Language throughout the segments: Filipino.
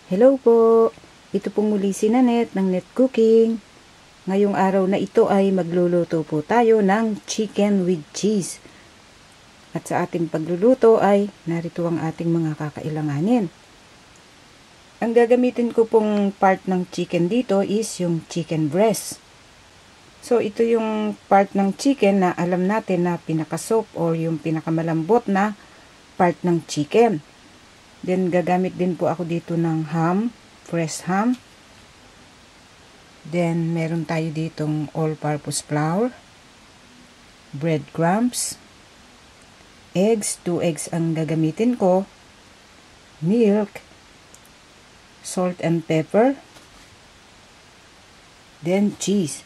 Hello po! Ito pong muli si Nanette ng Net Cooking. Ngayong araw na ito ay magluluto po tayo ng chicken with cheese. At sa ating pagluluto ay narito ang ating mga kakailanganin. Ang gagamitin ko pong part ng chicken dito is yung chicken breast. So ito yung part ng chicken na alam natin na pinaka-soft or yung pinakamalambot na part ng chicken. Then, gagamit din po ako dito ng ham, fresh ham. Then, meron tayo ditong all-purpose flour, breadcrumbs, eggs, 2 eggs ang gagamitin ko, milk, salt and pepper, then cheese.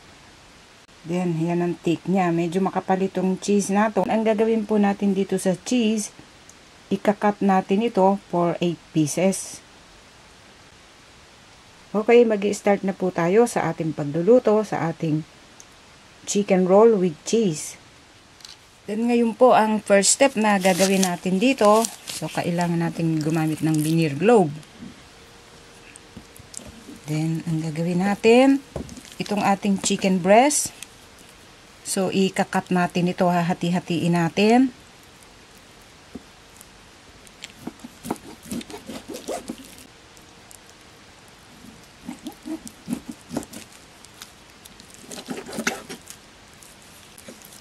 Then, yan ang thick niya. Medyo makapal itong cheese na to. Ang gagawin po natin dito sa cheese, ika-cut natin ito for 8 pieces. Okay, mag-i-start na po tayo sa ating pagluluto sa ating chicken roll with cheese. Then ngayon po ang first step na gagawin natin dito. So kailangan natin gumamit ng veneer globe. Then ang gagawin natin, itong ating chicken breast. So ika-cut natin ito, hahati-hatiin natin.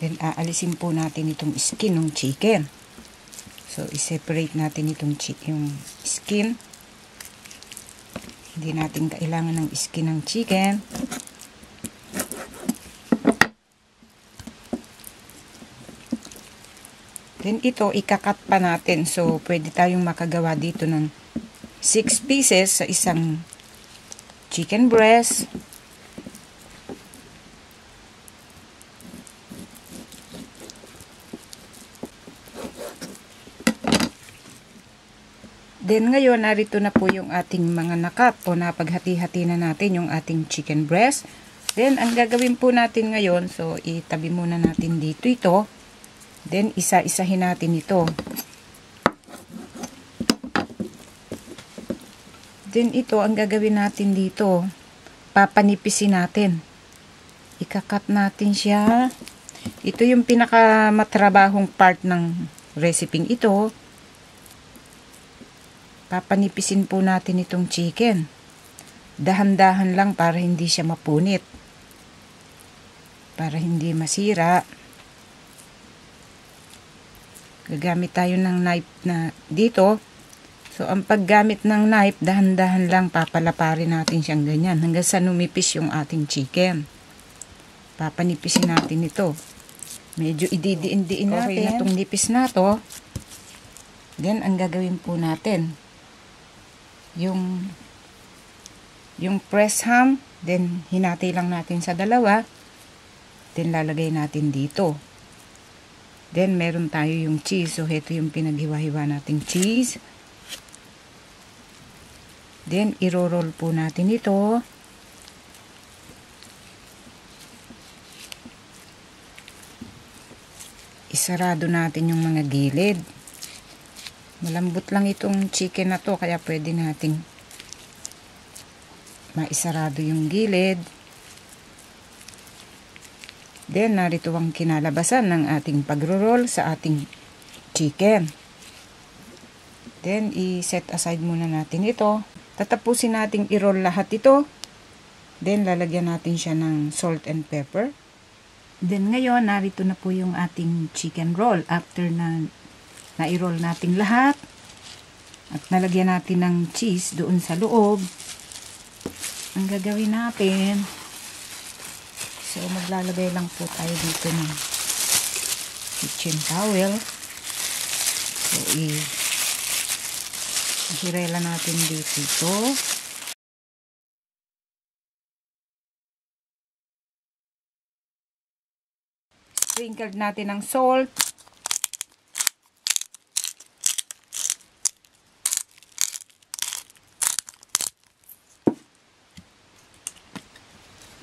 Then, aalisin po natin itong skin ng chicken. So, i-separate natin itong yung skin. Hindi natin kailangan ng skin ng chicken. Then, ito, ikakat pa natin. So, pwede tayong makagawa dito ng 6 pieces sa isang chicken breast. Then ngayon, narito na po yung ating mga nakat o napaghati-hati na natin yung ating chicken breast. Then, ang gagawin po natin ngayon, so itabi muna natin dito ito. Then, isa-isahin natin ito. Then, ito, ang gagawin natin dito, papanipisin natin. Ikakat natin siya. Ito yung pinakamatrabahong part ng recipe ito. Papanipisin po natin itong chicken. Dahan-dahan lang para hindi siya mapunit. Para hindi masira. Gagamit tayo ng knife na dito. So, ang paggamit ng knife, dahan-dahan lang papalaparin natin siyang ganyan. Hanggang sa numipis yung ating chicken. Papanipisin natin ito. Medyo ididiin-diin natin. Okay na itong nipis na to. Then, ang gagawin po natin, yung press ham, then hinati lang natin sa dalawa, then lalagay natin dito. Then meron tayo yung cheese, so ito yung pinaghiwa-hiwa nating cheese. Then iro-roll po natin ito. Isarado natin yung mga gilid. Malambot lang itong chicken na to, kaya pwede nating maisarado yung gilid. Then, narito ang kinalabasan ng ating pagro-roll sa ating chicken. Then, i-set aside muna natin ito. Tatapusin nating i-roll lahat ito. Then, lalagyan natin siya ng salt and pepper. Then, ngayon, narito na po yung ating chicken roll after na i-roll natin lahat at nalagyan natin ng cheese doon sa loob. Ang gagawin natin, so maglalagay lang po tayo dito ng kitchen towel. So ihirela natin dito ito. Sprinkle natin ng salt.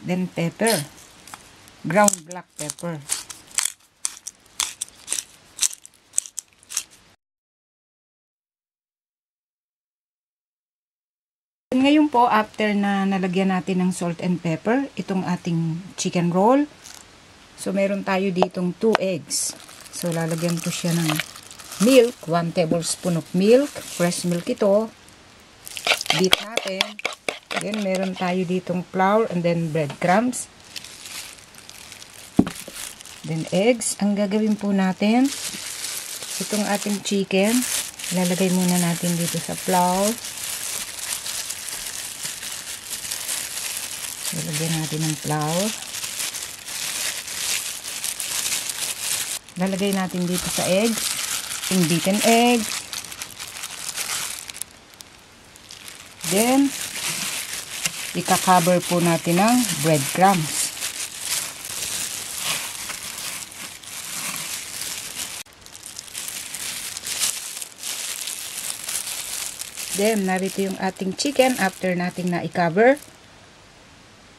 Then pepper, ground black pepper. Ngayon po, after na nalagyan natin ng salt and pepper, itong ating chicken roll. So, meron tayo ditong 2 eggs. So, lalagyan ko siya ng milk, 1 tablespoon of milk. Fresh milk ito. Beat natin. Then, meron tayo ditong flour and then breadcrumbs. Then, eggs. Ang gagawin po natin, itong ating chicken, ilalagay muna natin dito sa flour. Lalagyan natin ng flour. Lalagay natin dito sa eggs, yung beaten egg. Then, ika-cover po natin ng breadcrumbs. Then, narito yung ating chicken after nating na-cover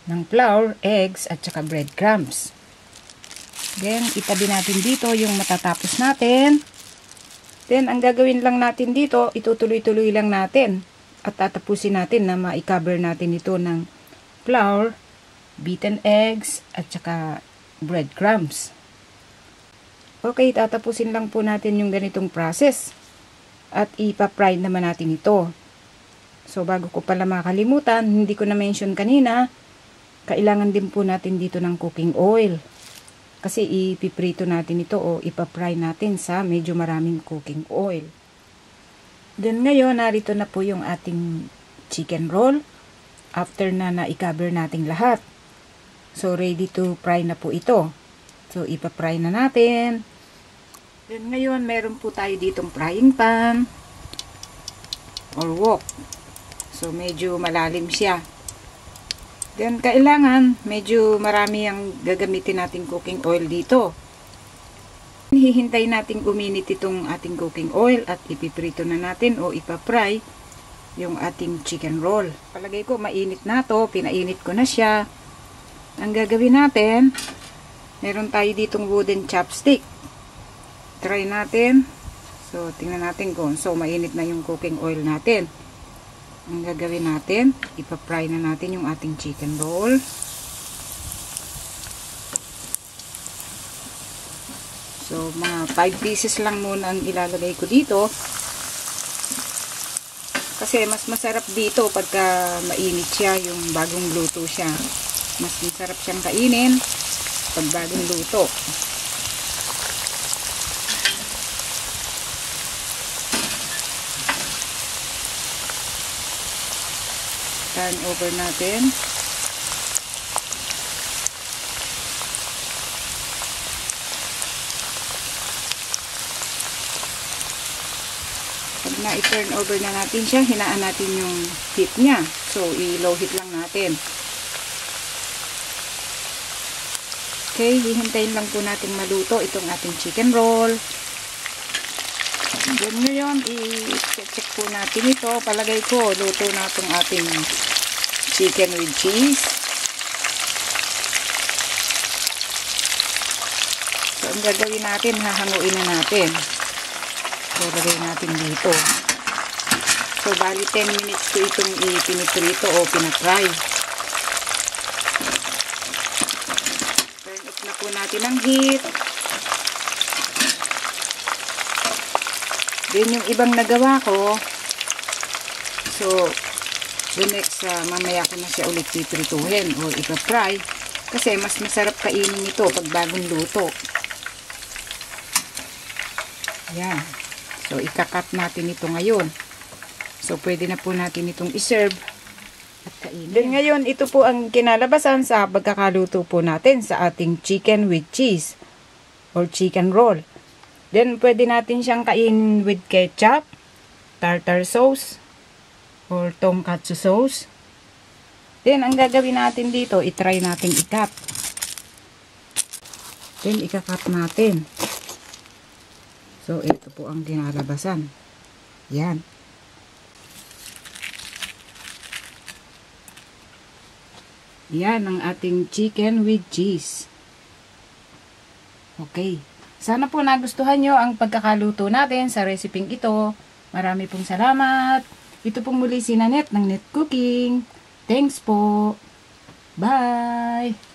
ng flour, eggs, at saka breadcrumbs. Then, itabi natin dito yung matatapos natin. Then, ang gagawin lang natin dito, itutuloy-tuloy lang natin. At tatapusin natin na ma-cover natin ito ng flour, beaten eggs, at saka breadcrumbs. Okay, tatapusin lang po natin yung ganitong process. At ipa-fry naman natin ito. So, bago ko pala makalimutan, hindi ko na-mention kanina, kailangan din po natin dito ng cooking oil. Kasi ipiprito natin ito o ipapry natin sa medyo maraming cooking oil. Then ngayon, narito na po yung ating chicken roll. After na na-cover natin lahat. So, ready to fry na po ito. So, ipapry na natin. Then ngayon, meron po tayo ditong frying pan or wok. So, medyo malalim siya. Then, kailangan medyo marami ang gagamitin nating cooking oil dito. Hihintay nating uminit itong ating cooking oil at ipiprito na natin o ipapry yung ating chicken roll. Palagay ko mainit na to, pinainit ko na siya. Ang gagawin natin, meron tayo ditong wooden chopstick. Try natin. So, tingnan natin kung mainit na yung cooking oil natin. Ang gagawin natin, ipapry na natin yung ating chicken roll. So, mga 5 pieces lang muna ang ilalagay ko dito. Kasi mas masarap dito pagka mainit siya, yung bagong luto siya. Mas masarap siyang kainin pag bagong luto. Turn over natin. Pag na-turn over na natin siya, hinaan natin yung heat niya. So, i-low heat lang natin. Okay, hihintayin lang po natin maluto itong ating chicken roll. Then ngayon, i-check po natin ito. Palagay ko, luto na itong ating chicken with cheese. So, ang gagawin natin, hahanguin na natin. So, lagay natin dito. So, bali 10 minutes ko itong ipiniprito o pinatry. Turn off na po natin ang heat. Then, yung ibang nagawa ko, so, the next, mamaya ko na siya ulit piprituhin o ipa-fry. Kasi, mas masarap kainin ito pag bagong luto. Ayan. So, ikakat natin ito ngayon. So, pwede na po natin itong iserve at kainin. Then, ngayon, ito po ang kinalabasan sa pagkakaluto po natin sa ating chicken with cheese or chicken roll. Then, pwede natin siyang kainin with ketchup, tartar sauce, or tonkatsu sauce. Then, ang gagawin natin dito, itry natin i-cut. Then, ika-cut natin. So, ito po ang kinalabasan. Yan. Yan ang ating chicken with cheese. Okay. Sana po nagustuhan nyo ang pagkakaluto natin sa reseping ito. Marami pong salamat. Ito po muli si Nanette ng Net Cooking. Thanks po. Bye!